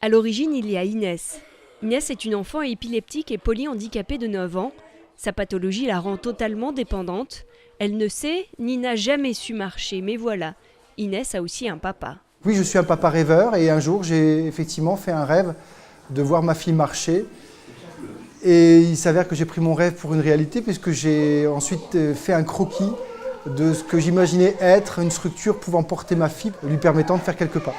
À l'origine, il y a Inès. Inès est une enfant épileptique et polyhandicapée de 9 ans. Sa pathologie la rend totalement dépendante. Elle ne sait ni n'a jamais su marcher, mais voilà, Inès a aussi un papa. Oui, je suis un papa rêveur et un jour j'ai effectivement fait un rêve de voir ma fille marcher. Et il s'avère que j'ai pris mon rêve pour une réalité puisque j'ai ensuite fait un croquis de ce que j'imaginais être une structure pouvant porter ma fille, lui permettant de faire quelques pas.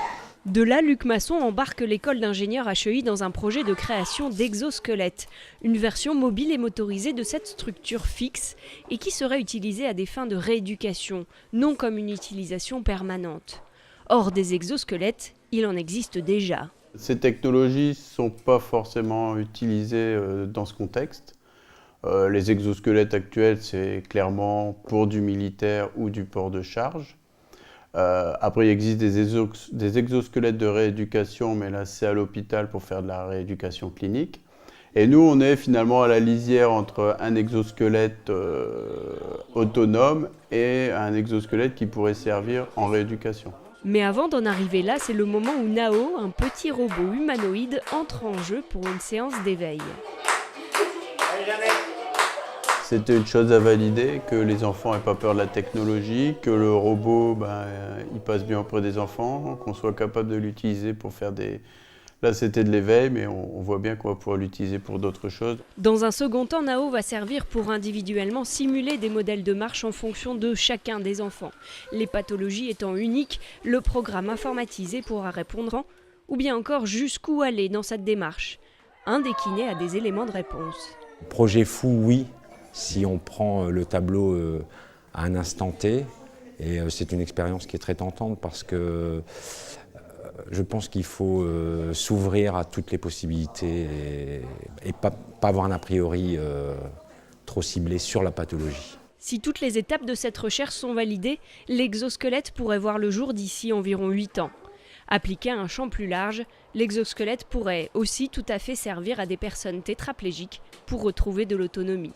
De là, Luc Masson embarque l'école d'ingénieurs HEI dans un projet de création d'exosquelettes, une version mobile et motorisée de cette structure fixe et qui serait utilisée à des fins de rééducation, non comme une utilisation permanente. Or, des exosquelettes, il en existe déjà. Ces technologies ne sont pas forcément utilisées dans ce contexte. Les exosquelettes actuels, c'est clairement pour du militaire ou du port de charge. Après, il existe des exosquelettes de rééducation, mais là, c'est à l'hôpital pour faire de la rééducation clinique. Et nous, on est finalement à la lisière entre un exosquelette autonome et un exosquelette qui pourrait servir en rééducation. Mais avant d'en arriver là, c'est le moment où Nao, un petit robot humanoïde, entre en jeu pour une séance d'éveil. C'était une chose à valider, que les enfants n'aient pas peur de la technologie, que le robot il passe bien auprès des enfants, qu'on soit capable de l'utiliser pour faire des... Là c'était de l'éveil, mais on voit bien qu'on va pouvoir l'utiliser pour d'autres choses. Dans un second temps, Nao va servir pour individuellement simuler des modèles de marche en fonction de chacun des enfants. Les pathologies étant uniques, le programme informatisé pourra répondre en ou bien encore jusqu'où aller dans cette démarche. Un des kinés a des éléments de réponse. Projet fou, oui, si on prend le tableau à un instant T. Et c'est une expérience qui est très tentante parce que je pense qu'il faut s'ouvrir à toutes les possibilités et pas avoir un a priori trop ciblé sur la pathologie. Si toutes les étapes de cette recherche sont validées, l'exosquelette pourrait voir le jour d'ici environ 8 ans. Appliqué à un champ plus large, l'exosquelette pourrait aussi tout à fait servir à des personnes tétraplégiques pour retrouver de l'autonomie.